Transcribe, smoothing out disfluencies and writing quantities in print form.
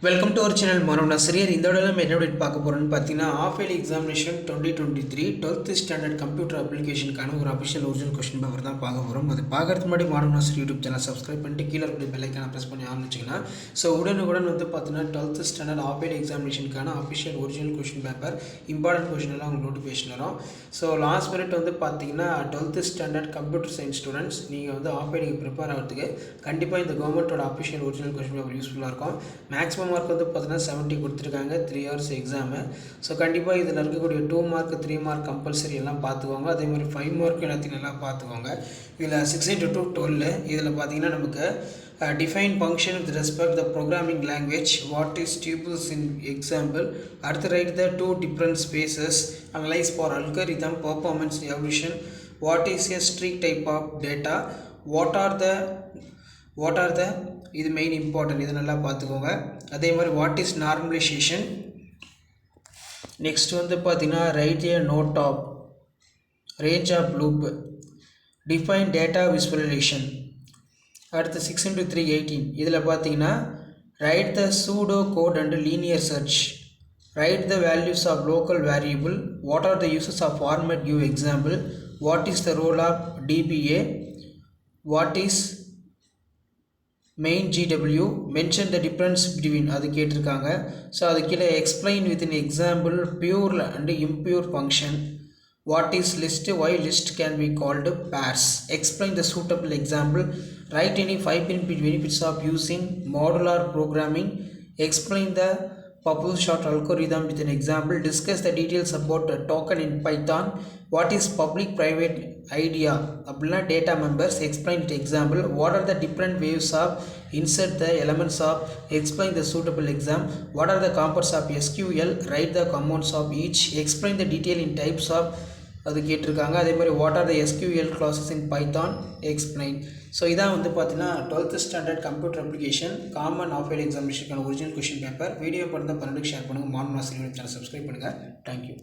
Welcome to our channel மாணவ ஆசிரியர். இந்த விட நம்ம என்ன பார்க்க போகிறோம்னு பார்த்தீங்கன்னா of early examination 2023 12th standard computer அப்ளிகேஷனுக்கான ஒரு அஃபிஷியல் ஒரிஜினல் கொஸ்டின் பேப்பர் தான் பார்க்க போகிறோம். அது பார்க்கறதுக்கு முன்னாடி மாணவ ஆசிரியர் யூடியூப் சேனல் சப்ஸ்கிரைப் பண்ணிட்டு கீழே இருக்கிற பெல் ஐக்கான ப்ரெஸ் பண்ணி ஆரம்பிச்சிங்கன்னா ஸோ உடனுக்குடன் வந்து பார்த்தீங்கன்னா 12th ஸ்டாண்டர்ட் ஆஃப் இயர்லி எக்ஸாமினேஷனுக்கான official original question paper important question எல்லாம் உங்களுக்கு நோட்டிஃபிகேஷன் வரும். ஸோ லாஸ்ட் மினிட் வந்து பார்த்தீங்கன்னா 12th standard computer science students நீங்கள் வந்து ஆஃப் இயர்லிக்கு ப்ரிப்பேர் ஆகிறதுக்கு கண்டிப்பாக இந்த கவர்மெண்ட்டோட அஃபிஷியல் ஒரிஜினல் கொஸ்டின் பேப்பர் யூஸ்ஃபுல்லாக இருக்கும். மேக்ஸிமம் மார்க் வந்து பார்த்தீங்கன்னா 70 கொடுத்துருக்காங்க 3 hours எக்ஸாமு. ஸோ கண்டிப்பாக இதில் இருக்கக்கூடிய 2 மார்க் 3 மார்க் கம்பல்சரி எல்லாம் பார்த்துக்கோங்க. அதே மாதிரி 5 மார்க் எல்லாத்தையும் நல்லா பார்த்துக்கோங்க. இதில் 6 into 2 12. இதில் பார்த்தீங்கன்னா நமக்கு define function with respect the programming language, what is tuples in example, அடுத்து write the two different spaces, analyze for algorithm performance evolution, what is a strict type of data, what are the இது main important, இதை நல்லா பார்த்துக்கோங்க. அதே மாதிரி what is normalisation. Next வந்து பார்த்தீங்கன்னா write a note of range of loop, define data visualisation. அடுத்து 6 into 3 18. இதில் பார்த்தீங்கன்னா write the pseudo code and linear search, write the values of local variable, what are the uses of format give example, what is the role of DBA, what is main GW, mention the difference between அது கேட்டிருக்காங்க. So அது கீழே explain with in example pure and impure function, what is list, why list can be called pairs, explain the suitable example, write any 5 benefits of using modular programming, explain the bubble shot algorithm with an example, discuss the details about the token in Python, what is public private idea அப்படின்னா data members, explain the example, what are the different ways of insert the elements of, explain the suitable exam, what are the components of SQL, write the commands of each, explain the detail in types of அது கேட்டிருக்காங்க. அதே மாதிரி what are the SQL classes in Python, explain. So இதான் வந்து பார்த்தீங்கன்னா 12th standard computer application common of yearly எக்ஸாமினேஷனுக்கான original question paper. Video பண்ண 12 share பண்ணுங்கள். மாணவ ஆசிரியர் சேனல் சப்ஸ்கிரைப் பண்ணுங்கள். தேங்க்யூ.